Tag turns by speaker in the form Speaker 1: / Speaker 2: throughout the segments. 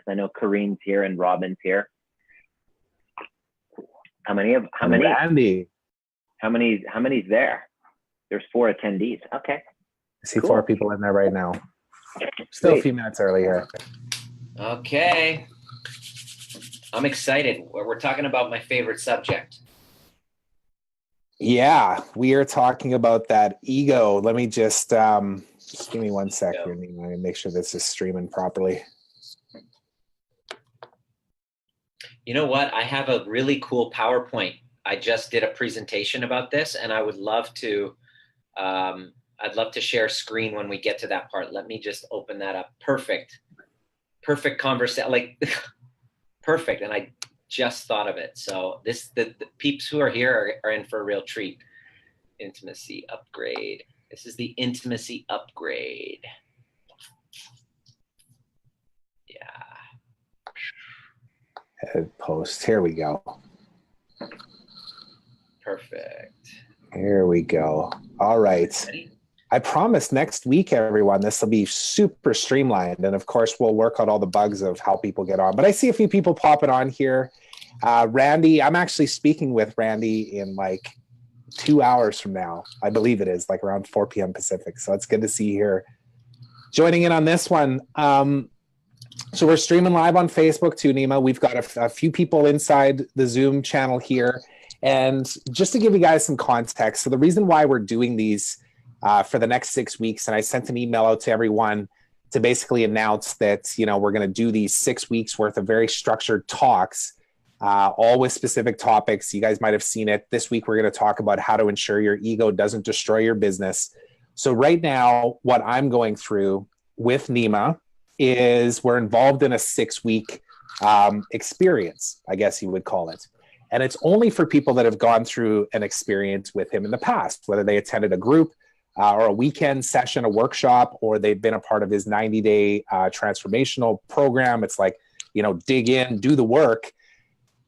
Speaker 1: I know Kareen's here and Robin's here. How many's there? There's 4 attendees. Okay.
Speaker 2: I see 4 people in there right now. Still a few minutes early here.
Speaker 3: Okay. I'm excited. We're talking about my favorite subject.
Speaker 2: Yeah, we are talking about that ego. Let me just give me 1 sec here, Nima, and make sure this is streaming properly.
Speaker 3: You know what? I have a really cool PowerPoint. I just did a presentation about this, and I would love to. I'd love to share screen when we get to that part. Let me just open that up. Perfect conversation. Like perfect. And I just thought of it. So the peeps who are here are in for a real treat. Intimacy upgrade. This is the intimacy upgrade. Yeah.
Speaker 2: Head post. Here we go.
Speaker 3: Perfect.
Speaker 2: Here we go. All right.
Speaker 3: Ready?
Speaker 2: I promise next week, everyone, this will be super streamlined. And of course, we'll work out all the bugs of how people get on. But I see a few people popping on here. Randy, I'm actually speaking with Randy in like 2 hours from now. I believe it is like around 4 p.m. Pacific. So it's good to see you here joining in on this one. So we're streaming live on Facebook too, Nima. We've got a few people inside the Zoom channel here. And just to give you guys some context, so the reason why we're doing these for the next 6 weeks, and I sent an email out to everyone to basically announce that, you know, we're going to do these 6 weeks worth of very structured talks, all with specific topics. You guys might have seen it. This week, we're going to talk about how to ensure your ego doesn't destroy your business. So right now, what I'm going through with Nima is we're involved in a 6-week experience, I guess you would call it. And it's only for people that have gone through an experience with him in the past, whether they attended a group or a weekend session, a workshop, or they've been a part of his 90-day transformational program. It's like, you know, dig in, do the work.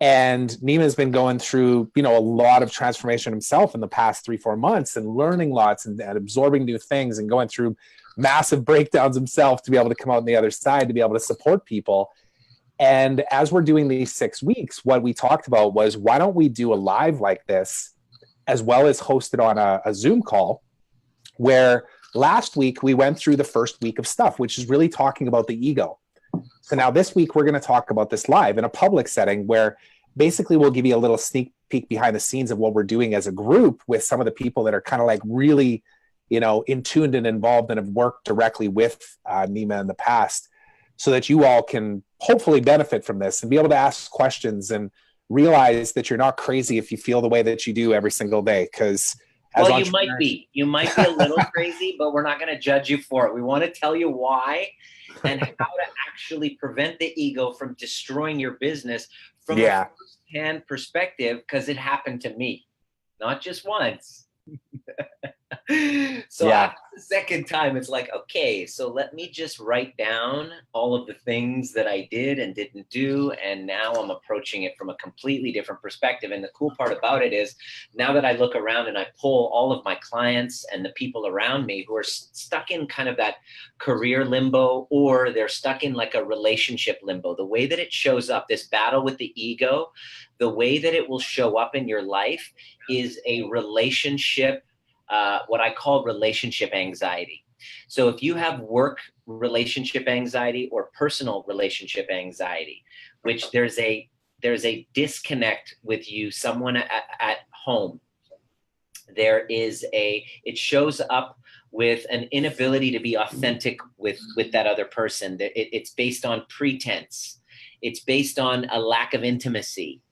Speaker 2: And Nima has been going through, you know, a lot of transformation himself in the past 3-4 months and learning lots and absorbing new things and going through massive breakdowns himself to be able to come out on the other side, to be able to support people. And as we're doing these 6 weeks, what we talked about was, why don't we do a live like this, as well as host it on a Zoom call, where last week we went through the first week of stuff, which is really talking about the ego. So now this week, we're going to talk about this live in a public setting, where basically we'll give you a little sneak peek behind the scenes of what we're doing as a group with some of the people that are kind of like really, you know, in tuned and involved and have worked directly with Nima in the past, so that you all can hopefully benefit from this and be able to ask questions and realize that you're not crazy if you feel the way that you do every single day. Because
Speaker 3: well, you might be a little crazy, but we're not going to judge you for it. We want to tell you why and how to actually prevent the ego from destroying your business from a first-hand perspective, because it happened to me, not just once. So after the second time, it's like, okay, so let me just write down all of the things that I did and didn't do, and now I'm approaching it from a completely different perspective. And the cool part about it is, now that I look around and I pull all of my clients and the people around me who are stuck in kind of that career limbo, or they're stuck in like a relationship limbo, the way that it shows up, this battle with the ego, the way that it will show up in your life is a relationship, what I call relationship anxiety. So if you have work relationship anxiety or personal relationship anxiety, which there's a disconnect with you, someone at home, it shows up with an inability to be authentic with that other person. It's based on pretense. It's based on a lack of intimacy.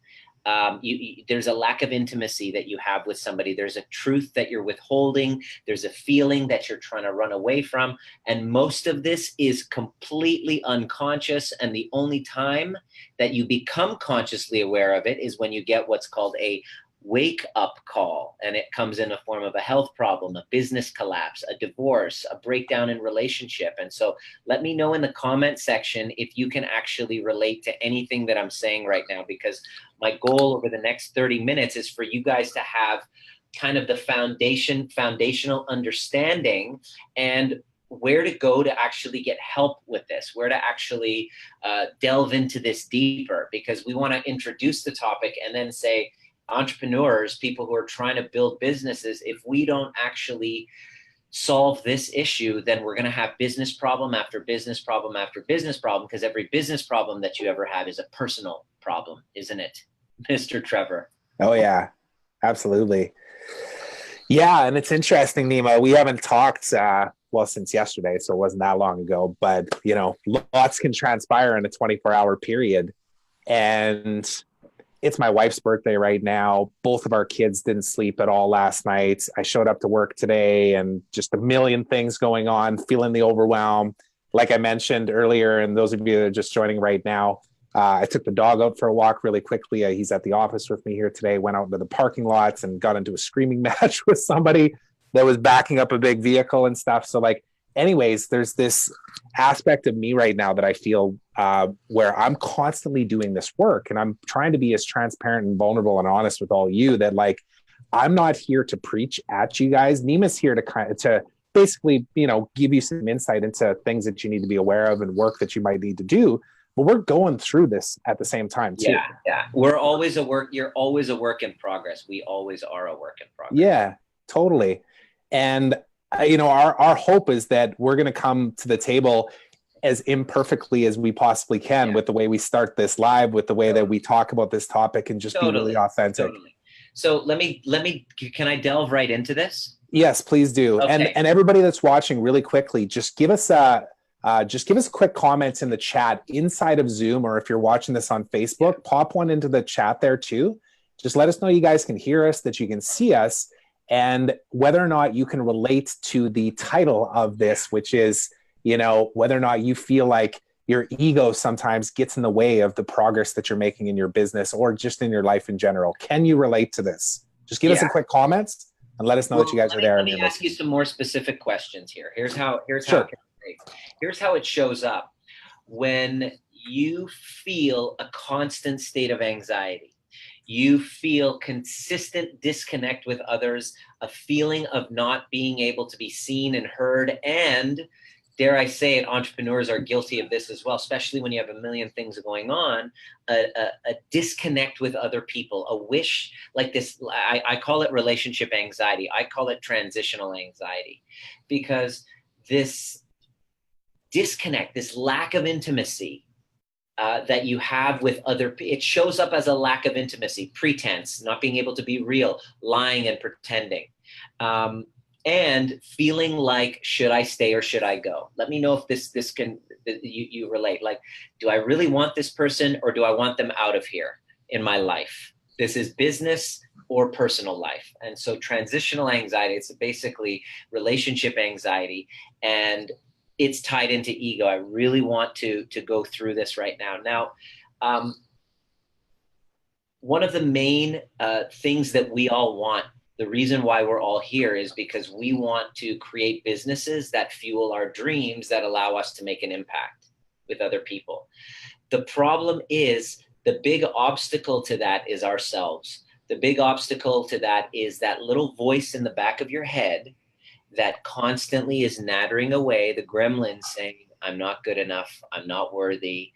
Speaker 3: There's a lack of intimacy that you have with somebody. There's a truth that you're withholding. There's a feeling that you're trying to run away from. And most of this is completely unconscious. And the only time that you become consciously aware of it is when you get what's called a wake up call. And it comes in the form of a health problem, a business collapse, a divorce, a breakdown in relationship. And so let me know in the comment section if you can actually relate to anything that I'm saying right now, because my goal over the next 30 minutes is for you guys to have kind of the foundational understanding. And where to go to actually get help with this, where to actually delve into this deeper, because we want to introduce the topic and then say, entrepreneurs, people who are trying to build businesses, if we don't actually solve this issue, then we're going to have business problem after business problem after business problem, because every business problem that you ever have is a personal problem, isn't it, Mr. Trevor?
Speaker 2: Oh yeah, absolutely. Yeah, and it's interesting, Nima. We haven't talked well since yesterday, so it wasn't that long ago. But you know, lots can transpire in a 24-hour period, and it's my wife's birthday right now. Both of our kids didn't sleep at all last night. I showed up to work today, and just a million things going on, feeling the overwhelm. Like I mentioned earlier, and those of you that are just joining right now, I took the dog out for a walk really quickly. He's at the office with me here today, went out into the parking lots and got into a screaming match with somebody that was backing up a big vehicle and stuff. So like, anyways, there's this aspect of me right now that I feel where I'm constantly doing this work, and I'm trying to be as transparent and vulnerable and honest with all you that like, I'm not here to preach at you guys. Nima's here to basically, you know, give you some insight into things that you need to be aware of and work that you might need to do. But we're going through this at the same time too.
Speaker 3: Yeah. You're always a work in progress. We always are a work in progress.
Speaker 2: Yeah, totally. And you know, our hope is that we're going to come to the table as imperfectly as we possibly can with the way we start this live, with the way that we talk about this topic, and just be really authentic.
Speaker 3: So can I delve right into this?
Speaker 2: Yes, please do.
Speaker 3: Okay.
Speaker 2: And everybody that's watching, really quickly, just give us a quick comment in the chat inside of Zoom, or if you're watching this on Facebook, pop one into the chat there too. Just let us know you guys can hear us, that you can see us, and whether or not you can relate to the title of this, which is, you know, whether or not you feel like your ego sometimes gets in the way of the progress that you're making in your business or just in your life in general. Can you relate to this? Just give us a quick comment and let us know that you guys are there.
Speaker 3: Let me ask you some more specific questions here. Here's how it shows up when you feel a constant state of anxiety. You feel consistent disconnect with others, a feeling of not being able to be seen and heard, and dare I say it, entrepreneurs are guilty of this as well, especially when you have a million things going on, a disconnect with other people, a wish like this. I call it relationship anxiety. I call it transitional anxiety, because this disconnect, this lack of intimacy that you have with it shows up as a lack of intimacy, pretense, not being able to be real, lying and pretending, and feeling like, should I stay or should I go? Let me know if this can, you relate. Like, do I really want this person, or do I want them out of here in my life? This is business or personal life. And so transitional anxiety, it's basically relationship anxiety, and it's tied into ego. I really want to go through this right now. Now, one of the main things that we all want, the reason why we're all here, is because we want to create businesses that fuel our dreams, that allow us to make an impact with other people. The problem is, the big obstacle to that is ourselves. The big obstacle to that is that little voice in the back of your head that constantly is nattering away, the gremlin saying, I'm not good enough, I'm not worthy.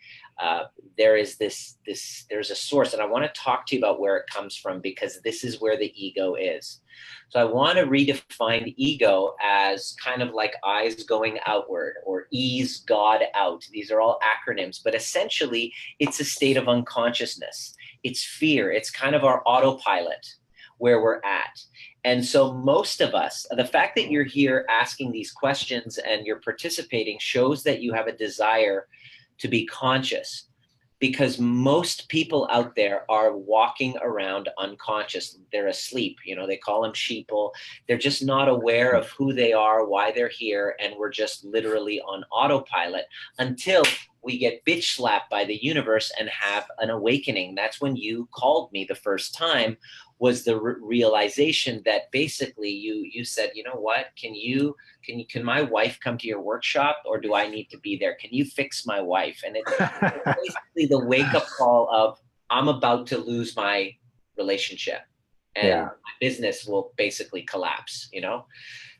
Speaker 3: There's a source, and I want to talk to you about where it comes from, because this is where the ego is. So I want to redefine ego as kind of like eyes going outward, or ease God out. These are all acronyms, but essentially it's a state of unconsciousness. It's fear. It's kind of our autopilot where we're at. And so most of us, the fact that you're here asking these questions and you're participating shows that you have a desire to be conscious, because most people out there are walking around unconscious. They're asleep. You know, they call them sheeple. They're just not aware of who they are, why they're here, and we're just literally on autopilot until we get bitch slapped by the universe and have an awakening. That's when you called me the first time, was the realization that basically you said, you know what, can my wife come to your workshop, or do I need to be there? Can you fix my wife? And it's basically the wake up call of, I'm about to lose my relationship and my business will basically collapse, you know?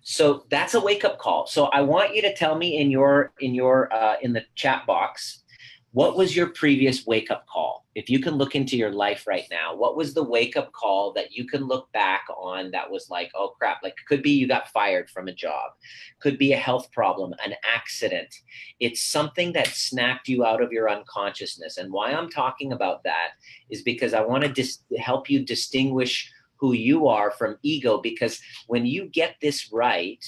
Speaker 3: So that's a wake up call. So I want you to tell me in the chat box, what was your previous wake up call? If you can look into your life right now, what was the wake up call that you can look back on that was like, oh crap, like could be you got fired from a job, could be a health problem, an accident. It's something that snapped you out of your unconsciousness. And why I'm talking about that is because I want to help you distinguish who you are from ego, because when you get this right,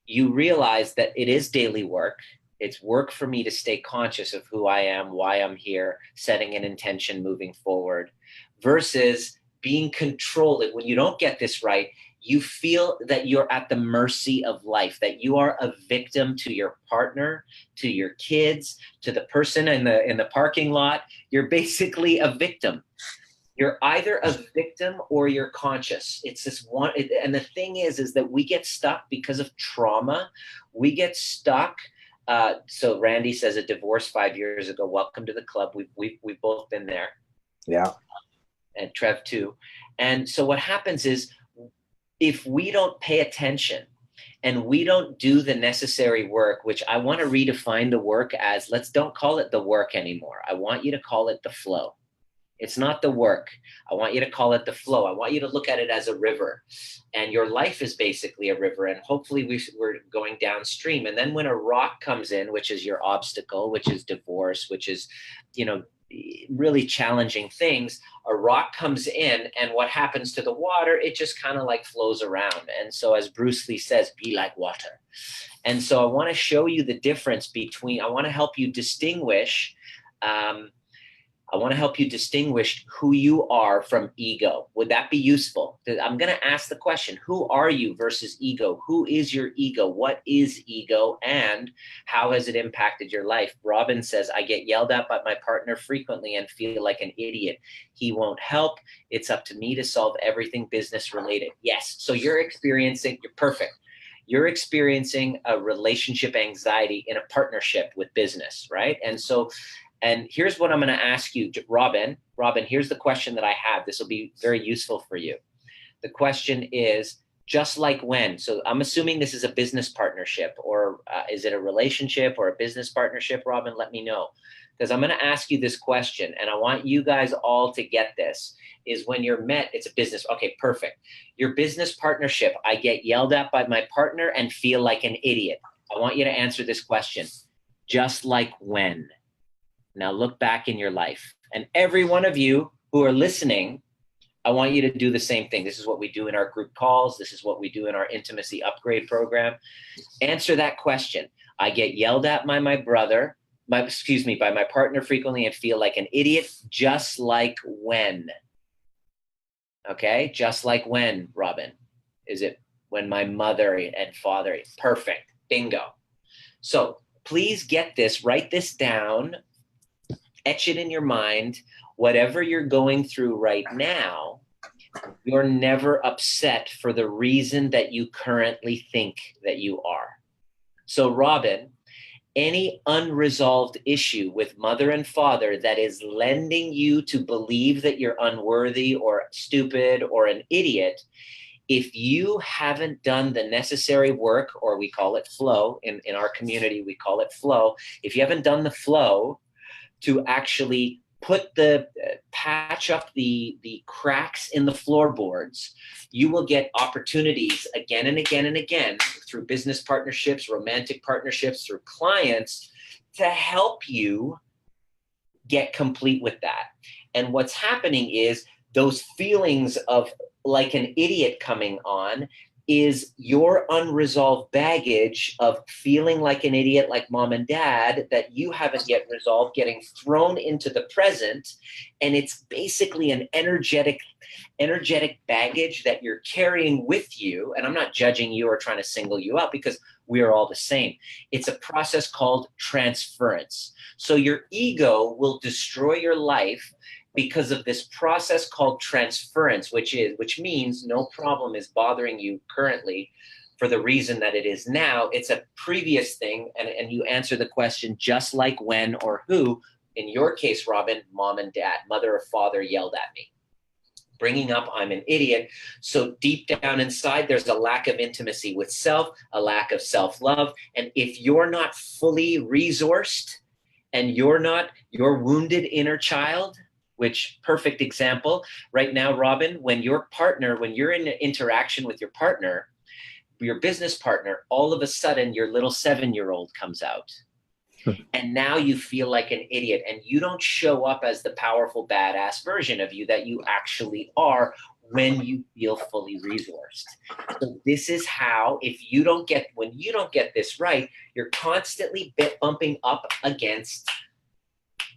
Speaker 3: you realize that it is daily work. It's work for me to stay conscious of who I am, why I'm here, setting an intention moving forward, versus being controlled. When you don't get this right, you feel that you're at the mercy of life, that you are a victim to your partner, to your kids, to the person in the parking lot. You're basically a victim. You're either a victim or you're conscious. It's this one. And the thing is that we get stuck because of trauma. We get stuck. So Randy says a divorce 5 years ago. Welcome to the club. We've both been there.
Speaker 2: Yeah.
Speaker 3: And Trev too. And so what happens is, if we don't pay attention and we don't do the necessary work, which I want to redefine the work as, don't call it the work anymore. I want you to call it the flow. It's not the work. I want you to call it the flow. I want you to look at it as a river, and your life is basically a river, and hopefully we're going downstream. And then when a rock comes in, which is your obstacle, which is divorce, which is, really challenging things, a rock comes in, and what happens to the water? It just kind of like flows around. And so as Bruce Lee says, be like water. And so I want to show you the difference between, I want to help you distinguish who you are from ego. Would that be useful? I'm going to ask the question, who are you versus ego? Who is your ego? What is ego? And how has it impacted your life? Robin says, I get yelled at by my partner frequently and feel like an idiot. He won't help. It's up to me to solve everything business related. Yes. So you're perfect. You're experiencing a relationship anxiety in a partnership with business, right? And here's what I'm going to ask you, Robin. Robin, here's the question that I have. This will be very useful for you. The question is, just like when? So I'm assuming this is a business partnership, or is it a relationship or a business partnership? Robin, let me know. Because I'm going to ask you this question, and I want you guys all to get this, is when you're met, it's a business. Okay, perfect. Your business partnership, I get yelled at by my partner and feel like an idiot. I want you to answer this question. Just like when? Now look back in your life, and every one of you who are listening, I want you to do the same thing. This is what we do in our group calls. This is what we do in our intimacy upgrade program. Answer that question. I get yelled at by my partner frequently and feel like an idiot. Just like when? Okay. Just like when, Robin? Is it when my mother and father? Perfect. Bingo. So please get this, write this down. Etch it in your mind. Whatever you're going through right now, you're never upset for the reason that you currently think that you are. So Robin, any unresolved issue with mother and father that is lending you to believe that you're unworthy or stupid or an idiot, if you haven't done the necessary work, or we call it flow, in our community, we call it flow. If you haven't done the flow to actually patch up the cracks in the floorboards, you will get opportunities again and again and again through business partnerships, romantic partnerships, through clients to help you get complete with that. And what's happening is those feelings of like an idiot coming on is your unresolved baggage of feeling like an idiot, like mom and dad, that you haven't yet resolved, getting thrown into the present. And it's basically an energetic baggage that you're carrying with you. And I'm not judging you or trying to single you out, because we are all the same. It's a process called transference. So your ego will destroy your life because of this process called transference, which means no problem is bothering you currently for the reason that it is now. It's a previous thing, and you answer the question just like when or who. In your case, Robin, mom and dad, mother or father yelled at me. bringing up I'm an idiot. So deep down inside, there's a lack of intimacy with self, a lack of self-love. And if you're not fully resourced and you're not your wounded inner child, which perfect example right now, Robin, when you're in an interaction with your partner, your business partner, all of a sudden your little 7-year-old comes out. And now you feel like an idiot and you don't show up as the powerful, badass version of you that you actually are when you feel fully resourced. So this is how, when you don't get this right, you're constantly bumping up against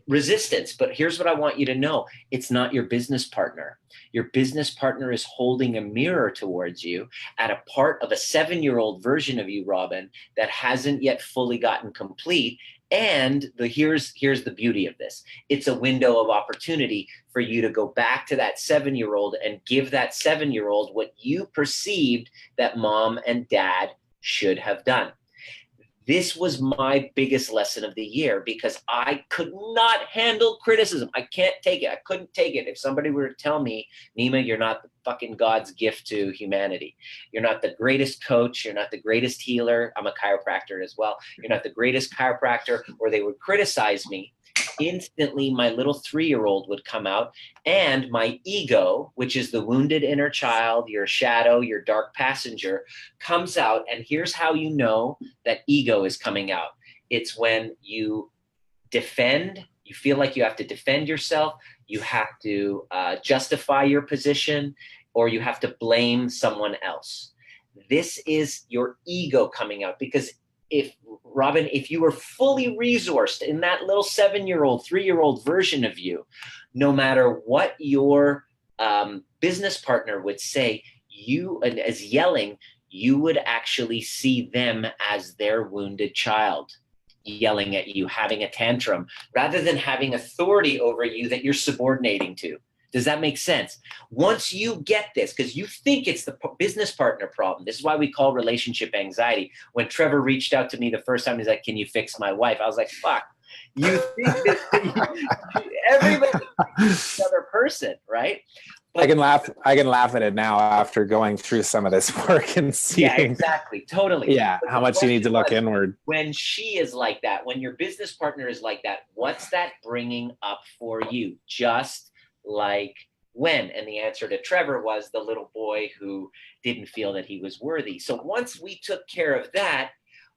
Speaker 3: resistance. But here's what I want you to know. It's not your business partner. Your business partner is holding a mirror towards you at a part of a 7-year-old version of you, Robin, that hasn't yet fully gotten complete. And here's the beauty of this. It's a window of opportunity for you to go back to that 7-year-old and give that 7-year-old what you perceived that mom and dad should have done. This was my biggest lesson of the year because I could not handle criticism. I can't take it. I couldn't take it. If somebody were to tell me, Nima, you're not the fucking God's gift to humanity. You're not the greatest coach. You're not the greatest healer. I'm a chiropractor as well. You're not the greatest chiropractor, or they would criticize me. Instantly, my little 3-year-old would come out, and my ego, which is the wounded inner child, your shadow, your dark passenger, comes out. And here's how you know that ego is coming out. It's when you defend, you feel like you have to defend yourself, you have to justify your position, or you have to blame someone else. This is your ego coming out, because Robin, if you were fully resourced in that little 7-year-old, 3-year-old version of you, no matter what your business partner would say, as yelling, you would actually see them as their wounded child, yelling at you, having a tantrum, rather than having authority over you that you're subordinating to. Does that make sense? Once you get this, because you think it's the business partner problem. This is why we call relationship anxiety. When Trevor reached out to me the first time, he's like, can you fix my wife? I was like, fuck, you think that everybody is the other person, right? But,
Speaker 2: I can laugh at it now after going through some of this work and seeing.
Speaker 3: Yeah, exactly. Totally.
Speaker 2: Yeah, how much you need to look inward.
Speaker 3: When she is like that, when your business partner is like that, what's that bringing up for you? Just like when? And the answer to Trevor was the little boy who didn't feel that he was worthy. So once we took care of that,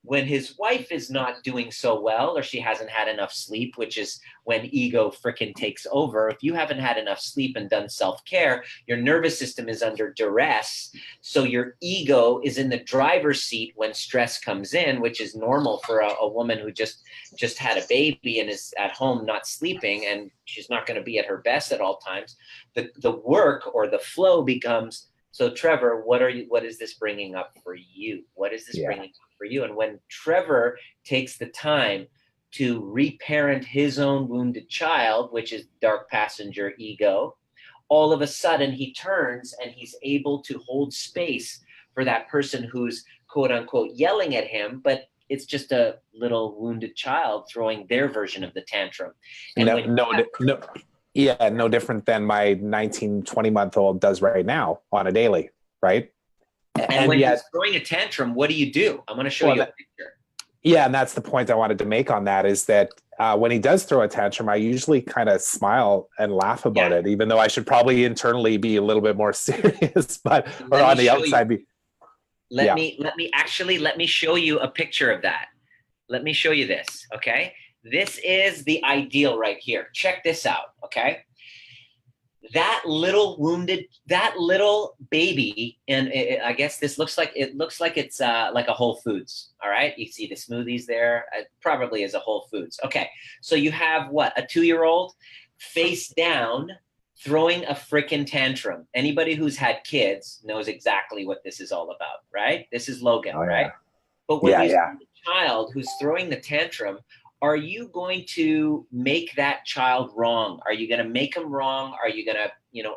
Speaker 3: when his wife is not doing so well, or she hasn't had enough sleep, which is when ego frickin' takes over. If you haven't had enough sleep and done self-care, your nervous system is under duress. So your ego is in the driver's seat when stress comes in, which is normal for a woman who just had a baby and is at home not sleeping, and she's not going to be at her best at all times. The work or the flow becomes, so Trevor, what is this bringing up for you? What is this bringing up for you? And when Trevor takes the time to reparent his own wounded child, which is dark passenger ego, all of a sudden he turns and he's able to hold space for that person who's quote unquote yelling at him, but it's just a little wounded child throwing their version of the tantrum. And no
Speaker 2: different than my 19, 20-month-old does right now on a daily, right?
Speaker 3: And when he's throwing a tantrum, what do? I'm going to show you a picture.
Speaker 2: Yeah, and that's the point I wanted to make on that, is that when he does throw a tantrum, I usually kind of smile and laugh about it, even though I should probably internally be a little bit more serious, or on the outside be.
Speaker 3: Let me show you a picture of that. Let me show you this, okay? This is the ideal right here. Check this out, okay? That little baby, and I guess this looks like it's like a Whole Foods. All right, you see the smoothies there. It probably is a Whole Foods. Okay, so you have what, a 2-year-old face down throwing a frickin' tantrum. Anybody who's had kids knows exactly what this is all about, right? This is Logan, right? But when you see a child who's throwing the tantrum, are you going to make that child wrong? Are you going to make him wrong? Are you going to,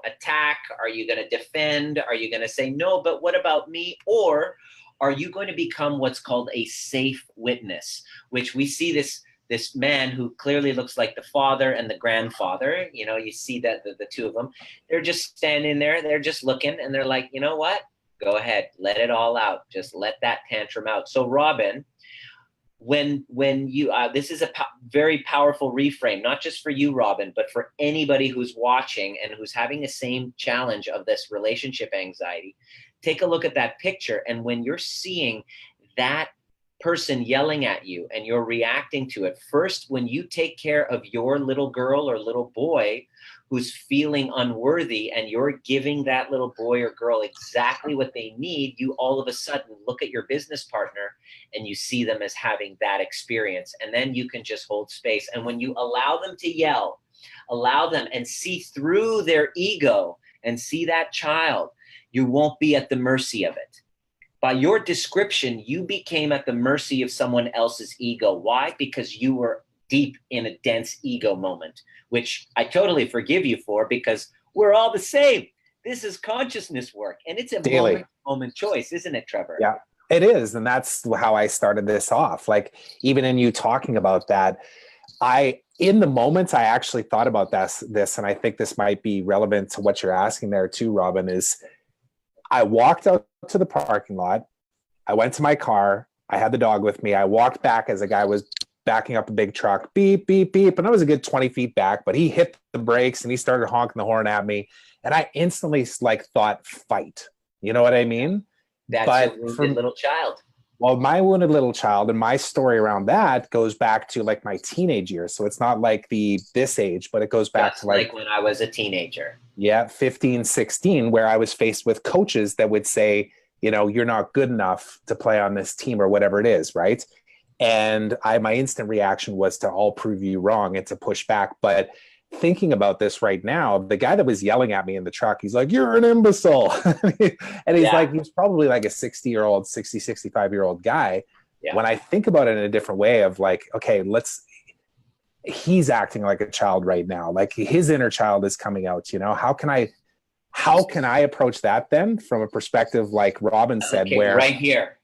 Speaker 3: attack? Are you going to defend? Are you going to say, no, but what about me? Or are you going to become what's called a safe witness, which we see this this man who clearly looks like the father and the grandfather. You know, you see that the two of them, they're just standing there, they're just looking, and they're like, you know what? Go ahead, let it all out. Just let that tantrum out. So Robin, when you this is a very powerful reframe, not just for you, Robin, but for anybody who's watching and who's having the same challenge of this relationship anxiety. Take a look at that picture, and when you're seeing that person yelling at you and you're reacting to it, first, when you take care of your little girl or little boy who's feeling unworthy, and you're giving that little boy or girl exactly what they need, you all of a sudden look at your business partner and you see them as having that experience. And then you can just hold space. And when you allow them to yell, allow them and see through their ego and see that child, you won't be at the mercy of it. By your description, you became at the mercy of someone else's ego. Why? Because you were deep in a dense ego moment, which I totally forgive you for, because we're all the same. This is consciousness work, and it's a moment choice, isn't it, Trevor?
Speaker 2: Yeah, it is. And that's how I started this off. Like, even in you talking about that, in the moment, I actually thought about this, and I think this might be relevant to what you're asking there too, Robin, is I walked out to the parking lot. I went to my car. I had the dog with me. I walked back as a guy was backing up a big truck, beep, beep, beep. And I was a good 20 feet back, but he hit the brakes and he started honking the horn at me. And I instantly thought, fight. You know what I mean?
Speaker 3: That's your wounded little child.
Speaker 2: Well, my wounded little child and my story around that goes back to like my teenage years. So it's not like this age, but it goes back
Speaker 3: just
Speaker 2: to like
Speaker 3: when I was a teenager.
Speaker 2: Yeah, 15, 16, where I was faced with coaches that would say, you know, you're not good enough to play on this team or whatever it is, right? And my instant reaction was to all prove you wrong and to push back. But thinking about this right now, the guy that was yelling at me in the truck, he's like, you're an imbecile. And he's probably like a 65-year-old guy. Yeah. When I think about it in a different way of like, okay, he's acting like a child right now. Like his inner child is coming out, you know, how can I approach that then from a perspective like Robin said, where
Speaker 3: right here,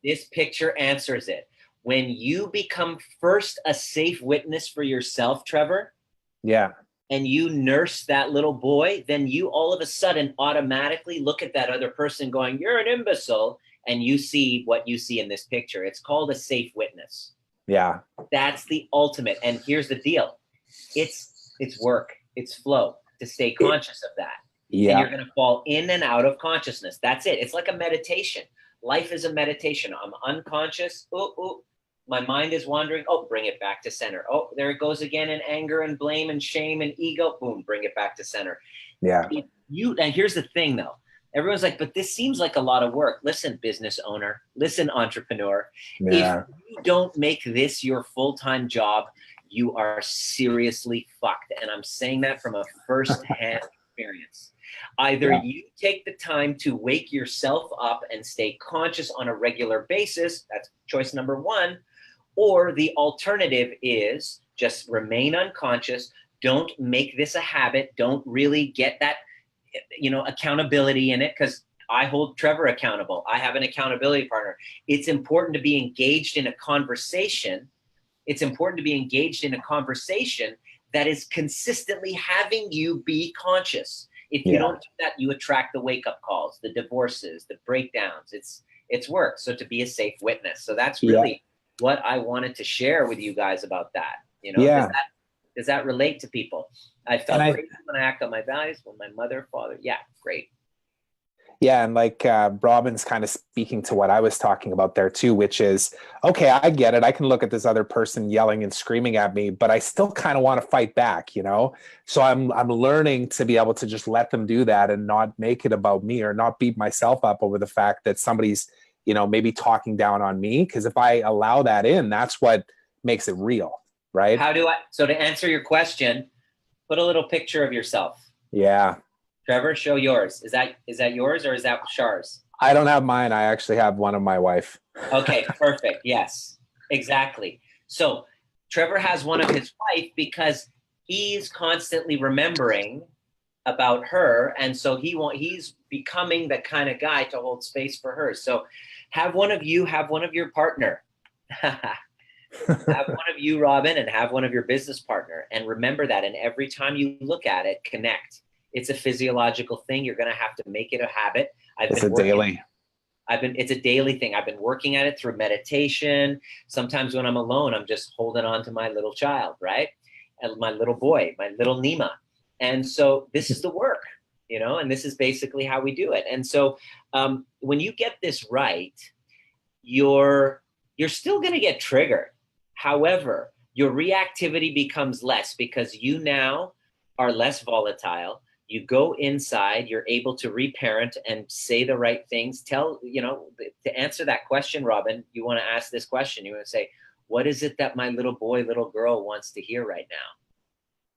Speaker 3: this picture answers it. When you become first a safe witness for yourself, Trevor, and you nurse that little boy, then you all of a sudden automatically look at that other person going, you're an imbecile, and you see what you see in this picture. It's called a safe witness.
Speaker 2: Yeah.
Speaker 3: That's the ultimate. And here's the deal. It's work. It's flow to stay conscious of that. Yeah. And you're going to fall in and out of consciousness. That's it. It's like a meditation. Life is a meditation. I'm unconscious. My mind is wandering. Oh, bring it back to center. Oh, there it goes again in anger and blame and shame and ego. Boom, bring it back to center.
Speaker 2: Yeah.
Speaker 3: And here's the thing though. Everyone's like, but this seems like a lot of work. Listen, business owner, listen, entrepreneur. Yeah. If you don't make this your full-time job, you are seriously fucked. And I'm saying that from a first-hand experience. Either you take the time to wake yourself up and stay conscious on a regular basis. That's choice number one. Or the alternative is just remain unconscious. Don't make this a habit. Don't really get that, accountability in it, because I hold Trevor accountable. I have an accountability partner. It's important to be engaged in a conversation. It's important to be engaged in a conversation that is consistently having you be conscious. If you don't do that, you attract the wake-up calls, the divorces, the breakdowns. It's work. So to be a safe witness. So that's really what I wanted to share with you guys about that. Does that relate to people? I felt great when I act on my values, when my mother, father. Yeah, great.
Speaker 2: Yeah, and like Robin's kind of speaking to what I was talking about there too, which is, okay, I get it. I can look at this other person yelling and screaming at me, but I still kind of want to fight back, you know? So I'm learning to be able to just let them do that and not make it about me, or not beat myself up over the fact that somebody's, maybe talking down on me. Because if I allow that in, that's what makes it real, right?
Speaker 3: So to answer your question, put a little picture of yourself.
Speaker 2: Yeah.
Speaker 3: Trevor, show yours. Is that yours or is that Char's?
Speaker 2: I don't have mine. I actually have one of my wife.
Speaker 3: Okay, perfect. Yes, exactly. So Trevor has one of his wife because he's constantly remembering about her. And so he's becoming the kind of guy to hold space for her. So have one of your partner Have one of you, Robin, and have one of your business partner. And remember that. And every time you look at it, connect. It's a physiological thing. You're going to have to make it a habit.
Speaker 2: It's a daily.
Speaker 3: It's a daily thing. I've been working at it through meditation. Sometimes when I'm alone, I'm just holding on to my little child, right? And my little boy, my little Nima. And so this is the work, and this is basically how we do it. And so when you get this right, you're still going to get triggered. However, your reactivity becomes less because you now are less volatile. You go inside, you're able to reparent and say the right things. To answer that question, Robin, you want to ask this question. You want to say, what is it that my little boy, little girl wants to hear right now?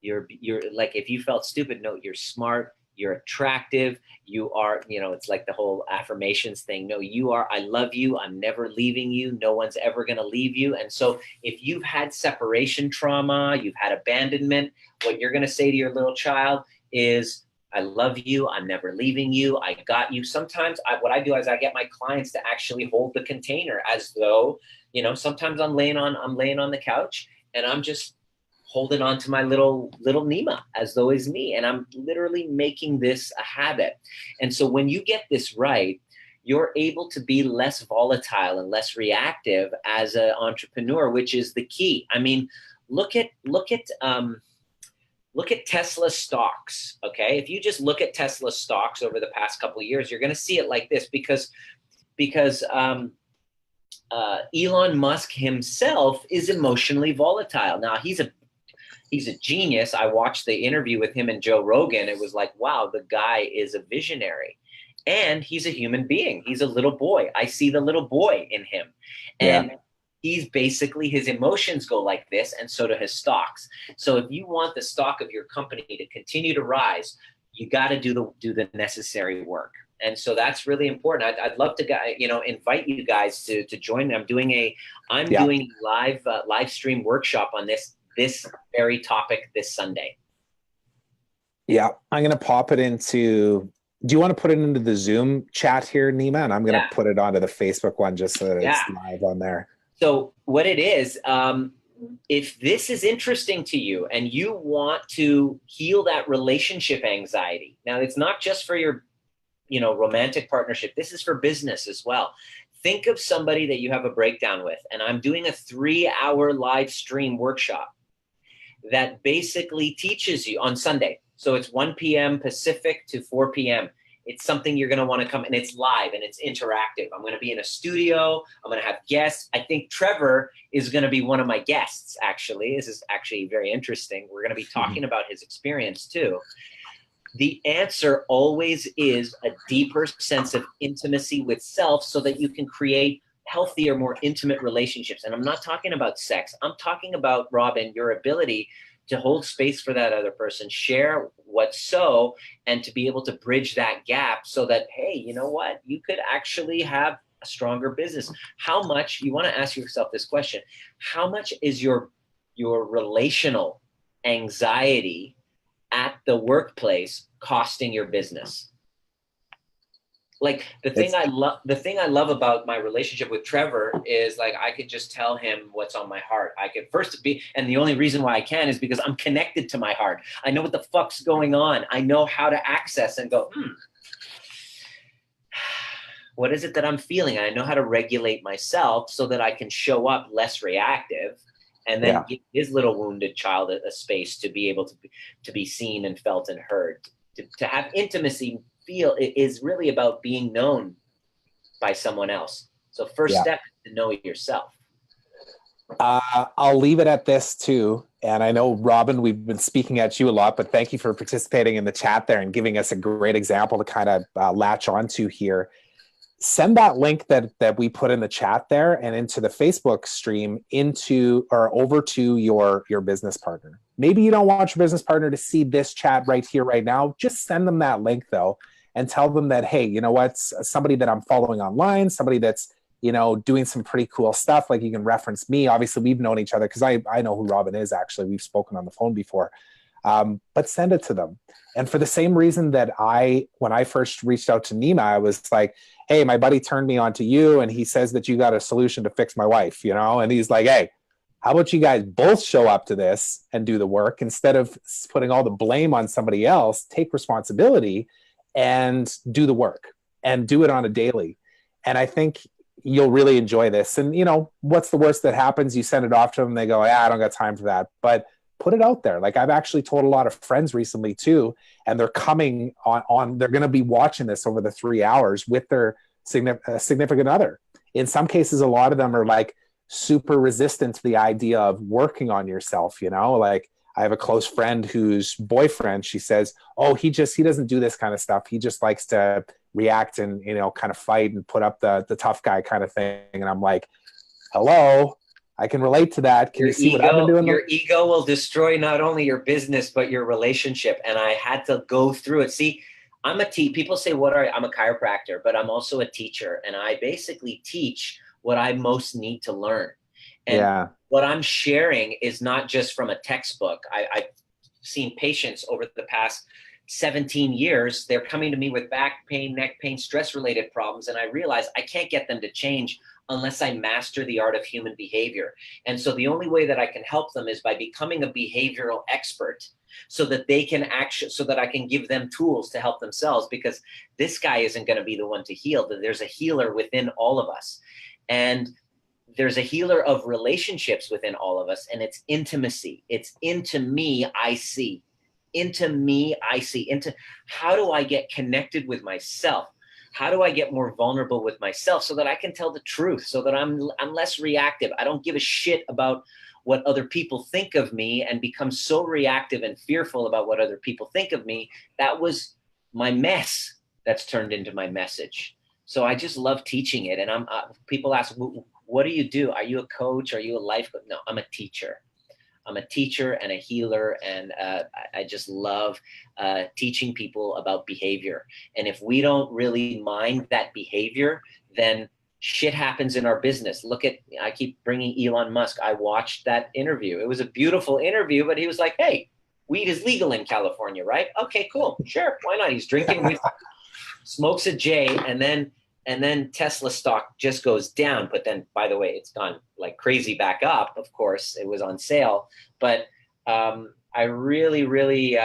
Speaker 3: You're like, if you felt stupid, no, you're smart, you're attractive, you are, it's like the whole affirmations thing. No, you are, I love you, I'm never leaving you, no one's ever going to leave you. And so if you've had separation trauma, you've had abandonment, what you're going to say to your little child is, I love you, I'm never leaving you, I got you. Sometimes what I do is I get my clients to actually hold the container as though, sometimes I'm laying on the couch and I'm just holding on to my little Nima as though it's me. And I'm literally making this a habit. And so when you get this right, you're able to be less volatile and less reactive as an entrepreneur, which is the key. I mean, look at Tesla stocks. Okay. If you just look at Tesla stocks over the past couple of years, you're going to see it like this because Elon Musk himself is emotionally volatile. Now he's a genius. I watched the interview with him and Joe Rogan. It was like, wow, the guy is a visionary and he's a human being. He's a little boy. I see the little boy in him. And he's basically, his emotions go like this. And so do his stocks. So if you want the stock of your company to continue to rise, you got to do the necessary work. And so that's really important. I'd love to, invite you guys to join. I'm doing a live stream workshop on this very topic this Sunday.
Speaker 2: Yeah, I'm going to pop it into, do you want to put it into the Zoom chat here, Nima? And I'm going to put it onto the Facebook one just so that it's live on there.
Speaker 3: So what it is, if this is interesting to you and you want to heal that relationship anxiety, now it's not just for your, romantic partnership. This is for business as well. Think of somebody that you have a breakdown with, and I'm doing a 3-hour live stream workshop that basically teaches you on Sunday. So it's 1 p.m. Pacific to 4 p.m. It's something you're going to want to come, and it's live and it's interactive. I'm going to be in a studio. I'm going to have guests. I think Trevor is going to be one of my guests, actually. This is actually very interesting. We're going to be talking about his experience too. The answer always is a deeper sense of intimacy with self so that you can create healthier, more intimate relationships. And I'm not talking about sex. I'm talking about, Robin, your ability to hold space for that other person, share what's so, and to be able to bridge that gap so that, hey, you know what? You could actually have a stronger business. How much, you want to ask yourself this question, how much is your relational anxiety at the workplace costing your business? Like the thing I love about my relationship with Trevor is like, I could just tell him what's on my heart. I could and the only reason why I can is because I'm connected to my heart. I know what the fuck's going on. I know how to access and go, what is it that I'm feeling? I know how to regulate myself so that I can show up less reactive and then give his little wounded child a space to be able to be seen and felt and heard, to have intimacy. Feel it is really about being known by someone else. So first step is to know yourself.
Speaker 2: I'll leave it at this too. And I know, Robin, we've been speaking at you a lot, but thank you for participating in the chat there and giving us a great example to kind of latch onto here. Send that link that we put in the chat there and into the Facebook stream over to your business partner. Maybe you don't want your business partner to see this chat right here, right now. Just send them that link though, and tell them that, hey, you know what? Somebody that I'm following online, somebody that's, doing some pretty cool stuff. Like you can reference me. Obviously we've known each other because I know who Robin is actually. We've spoken on the phone before. But send it to them. And for the same reason that when I first reached out to Nima, I was like, hey, my buddy turned me on to you and he says that you got a solution to fix my wife, and he's like, hey, How about you guys both show up to this and do the work instead of putting all the blame on somebody else? Take responsibility and do the work and do it on a daily. And I think you'll really enjoy this. And, you know, what's the worst that happens? You send it off to them. They go, yeah, I don't got time for that. But put it out there. Like I've actually told a lot of friends recently too, and they're coming on they're going to be watching this over the 3 hours with their significant other. In some cases, a lot of them are like super resistant to the idea of working on yourself. You know, like I have a close friend whose boyfriend, she says, oh, he doesn't do this kind of stuff. He just likes to react and, you know, kind of fight and put up the tough guy kind of thing. And I'm like, hello, I can relate to that. Can you see what I've been doing?
Speaker 3: Your ego will destroy not only your business, but your relationship. And I had to go through it. See, people say, I'm a chiropractor, but I'm also a teacher. And I basically teach what I most need to learn. And what I'm sharing is not just from a textbook. I've seen patients over the past 17 years. They're coming to me with back pain, neck pain, stress-related problems. And I realize I can't get them to change unless I master the art of human behavior. And so the only way that I can help them is by becoming a behavioral expert so that I can give them tools to help themselves, because this guy isn't going to be the one to heal. There's a healer within all of us. And there's a healer of relationships within all of us, and it's intimacy. It's into me, I see. Into me, I see. Into how do I get connected with myself? How do I get more vulnerable with myself so that I can tell the truth, so that I'm less reactive? I don't give a shit about what other people think of me and become so reactive and fearful about what other people think of me. That was my mess that's turned into my message. So I just love teaching it. And people ask, what do you do? Are you a coach? Are you a life coach? No, I'm a teacher. I'm a teacher and a healer, and I just love teaching people about behavior. And if we don't really mind that behavior, then shit happens in our business. I keep bringing Elon Musk. I watched that interview. It was a beautiful interview, but he was like, hey, weed is legal in California, right? Okay, cool. Sure. Why not? He's drinking weed, smokes a J, and then Tesla stock just goes down. But then, by the way, it's gone like crazy back up. Of course, it was on sale. But I really, really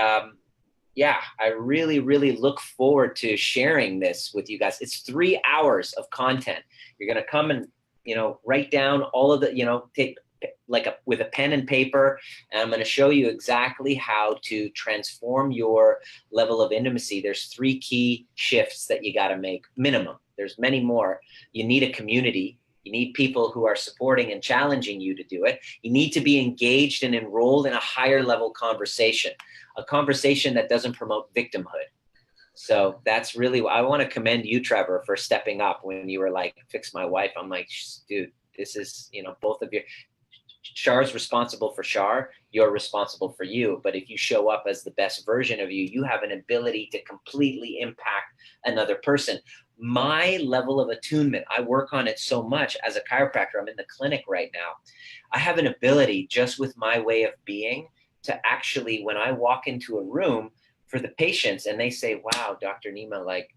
Speaker 3: look forward to sharing this with you guys. It's 3 hours of content. You're going to come and, you know, write down all of the, you know, take with a pen and paper, and I'm going to show you exactly how to transform your level of intimacy. There's 3 key shifts that you got to make minimum. There's many more. You need a community. You need people who are supporting and challenging you to do it. You need to be engaged and enrolled in a higher level conversation, a conversation that doesn't promote victimhood. So that's really, I want to commend you, Trevor, for stepping up when you were like, fix my wife. I'm like, dude, this is, you know, both of you. Char's responsible for Char, you're responsible for you. But if you show up as the best version of you, you have an ability to completely impact another person. My level of attunement, I work on it so much as a chiropractor. I'm in the clinic right now. I have an ability just with my way of being to actually, when I walk into a room for the patients and they say, wow, Dr. Nima, like,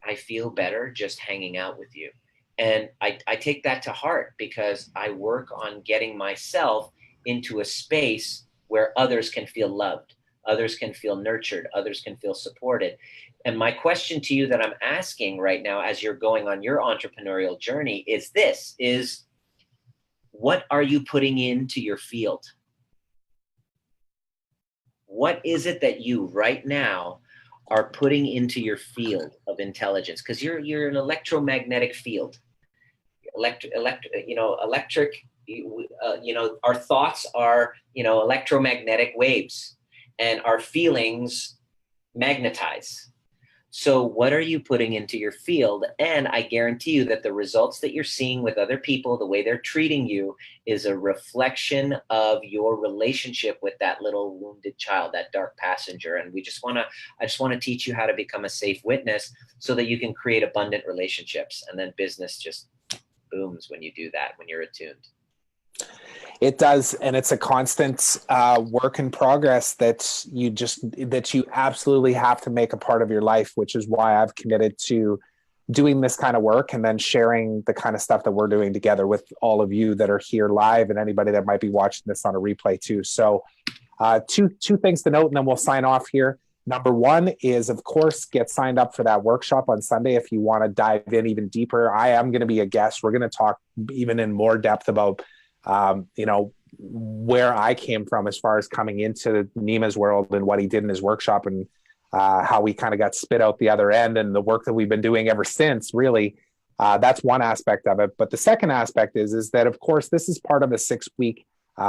Speaker 3: I feel better just hanging out with you. And I take that to heart because I work on getting myself into a space where others can feel loved, others can feel nurtured, others can feel supported. And my question to you that I'm asking right now as you're going on your entrepreneurial journey is what are you putting into your field? What is it that you right now are putting into your field of intelligence? Because you're an electromagnetic field. Electric, our thoughts are, electromagnetic waves, and our feelings magnetize. So what are you putting into your field? And I guarantee you that the results that you're seeing with other people, the way they're treating you, is a reflection of your relationship with that little wounded child, that dark passenger. And I just want to teach you how to become a safe witness so that you can create abundant relationships. And then business just booms when you do that, when you're attuned.
Speaker 2: It does, and it's a constant work in progress that you absolutely have to make a part of your life, which is why I've committed to doing this kind of work and then sharing the kind of stuff that we're doing together with all of you that are here live and anybody that might be watching this on a replay too. So two things to note, and then we'll sign off here. Number one is, of course, get signed up for that workshop on Sunday if you want to dive in even deeper. I am going to be a guest. We're going to talk even in more depth about, where I came from as far as coming into Nima's world and what he did in his workshop, and how we kind of got spit out the other end, and the work that we've been doing ever since. Really, that's one aspect of it. But the second aspect is that, of course, this is part of a 6-week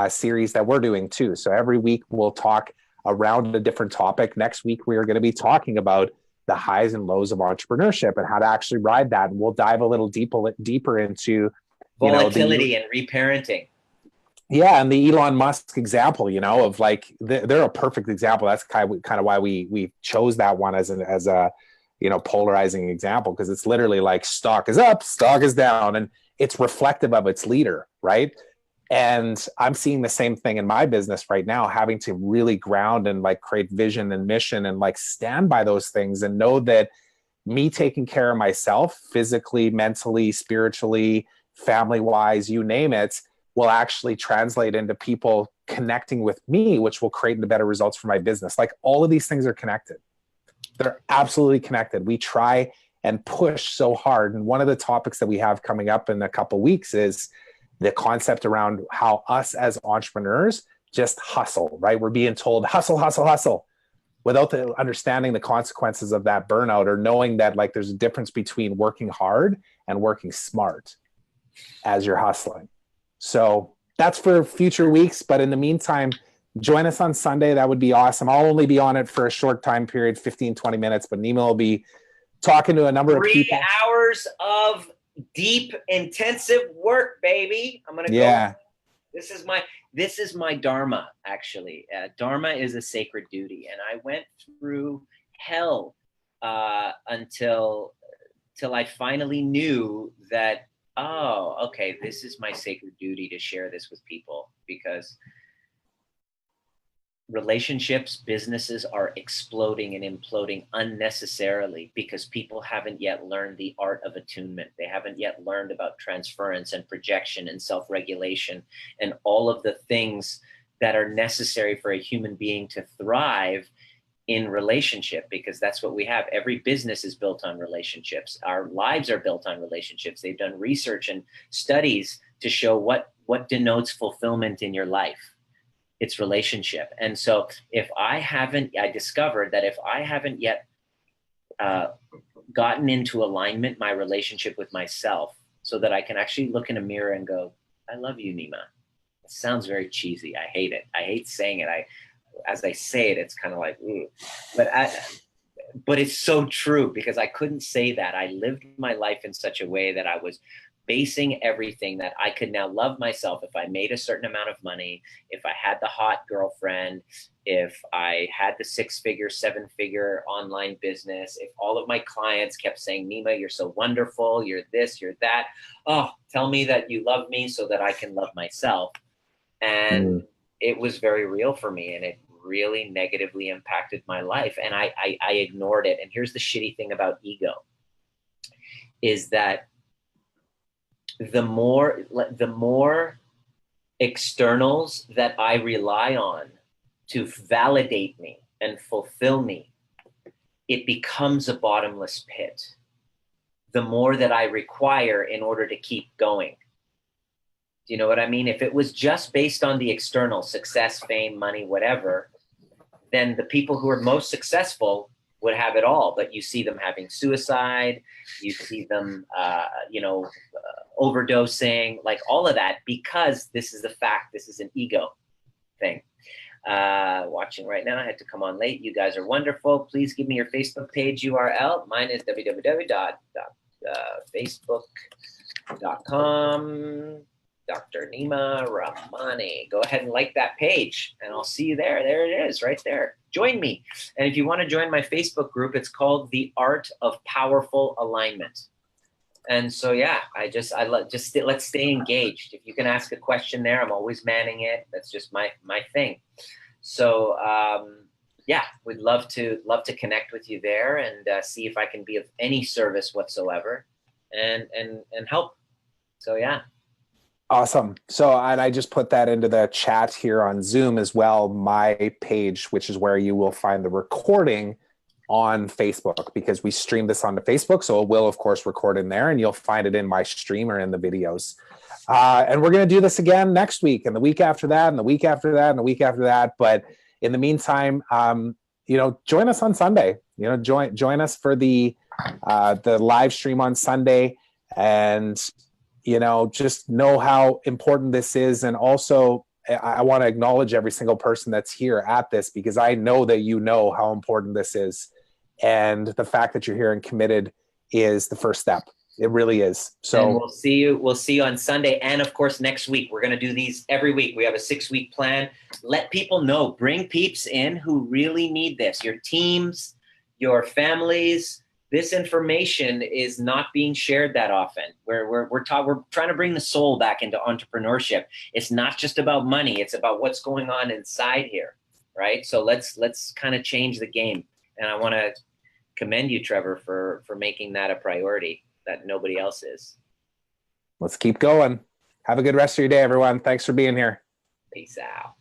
Speaker 2: series that we're doing too. So every week we'll talk around a different topic. Next week, we are going to be talking about the highs and lows of entrepreneurship and how to actually ride that. And we'll dive a little deeper into
Speaker 3: volatility and reparenting.
Speaker 2: Yeah, and the Elon Musk example, of like they're a perfect example. That's kind of why we chose that one as a polarizing example, because it's literally like stock is up, stock is down, and it's reflective of its leader, right? And I'm seeing the same thing in my business right now, having to really ground and like create vision and mission and like stand by those things and know that me taking care of myself physically, mentally, spiritually, family-wise, you name it, will actually translate into people connecting with me, which will create the better results for my business. Like all of these things are connected. They're absolutely connected. We try and push so hard. And one of the topics that we have coming up in a couple of weeks is the concept around how us as entrepreneurs just hustle, right? We're being told hustle, hustle, hustle, without understanding the consequences of that burnout, or knowing that like there's a difference between working hard and working smart as you're hustling. So that's for future weeks. But in the meantime, join us on Sunday. That would be awesome. I'll only be on it for a short time period, 15, 20 minutes, but Nima will be talking to a number of people.
Speaker 3: 3 hours of deep, intensive work, baby. I'm going to
Speaker 2: go.
Speaker 3: This is my dharma, actually. Dharma is a sacred duty. And I went through hell until I finally knew that, oh, okay, this is my sacred duty to share this with people, because relationships, businesses are exploding and imploding unnecessarily because people haven't yet learned the art of attunement. They haven't yet learned about transference and projection and self-regulation and all of the things that are necessary for a human being to thrive in relationship, because that's what we have. Every business is built on relationships. Our lives are built on relationships. They've done research and studies to show what denotes fulfillment in your life. It's relationship. And so I discovered that if I haven't yet gotten into alignment, my relationship with myself, so that I can actually look in a mirror and go, I love you, Nima. It sounds very cheesy. I hate it. I hate saying it. As I say it, it's kind of like, ooh. But it's so true, because I couldn't say that. I lived my life in such a way that I was basing everything that I could now love myself if I made a certain amount of money, if I had the hot girlfriend, if I had the 6-figure, 7-figure online business, if all of my clients kept saying, Nima, you're so wonderful, you're this, you're that. Oh, tell me that you love me so that I can love myself. And it was very real for me, and it really negatively impacted my life. And I ignored it. And here's the shitty thing about ego, is that the more externals that I rely on to validate me and fulfill me, it becomes a bottomless pit. The more that I require in order to keep going. Do you know what I mean? If it was just based on the external success, fame, money, whatever, then the people who are most successful would have it all. But you see them having suicide, you see them, overdosing, like all of that, because this is a fact. This is an ego thing. Watching right now, I had to come on late. You guys are wonderful. Please give me your Facebook page URL. Mine is www.facebook.com. Dr. Nima Rahmani. Go ahead and like that page, and I'll see you there. There it is, right there. Join me. And if you want to join my Facebook group, it's called The Art of Powerful Alignment. And so, yeah, let's stay engaged. If you can ask a question there, I'm always manning it. That's just my thing. So yeah, we'd love to connect with you there and see if I can be of any service whatsoever, and help. So yeah.
Speaker 2: Awesome. So, and I just put that into the chat here on Zoom as well, my page, which is where you will find the recording on Facebook, because we stream this onto Facebook. So it will, of course, record in there, and you'll find it in my stream or in the videos. And we're going to do this again next week, and the week after that, and the week after that, and the week after that. But in the meantime, join us on Sunday. Join us for the live stream on Sunday, and just know how important this is. And also, I want to acknowledge every single person that's here at this, because I know that you know how important this is. And the fact that you're here and committed is the first step. It really is. So
Speaker 3: and we'll see you on Sunday. And of course, next week, we're going to do these every week. We have a 6-week plan. Let people know, bring peeps in who really need this. Your teams, your families. This information is not being shared that often. We're trying to bring the soul back into entrepreneurship. It's not just about money. It's about what's going on inside here, right? So let's kind of change the game. And I want to commend you, Trevor, for making that a priority that nobody else is.
Speaker 2: Let's keep going. Have a good rest of your day, everyone. Thanks for being here.
Speaker 3: Peace out.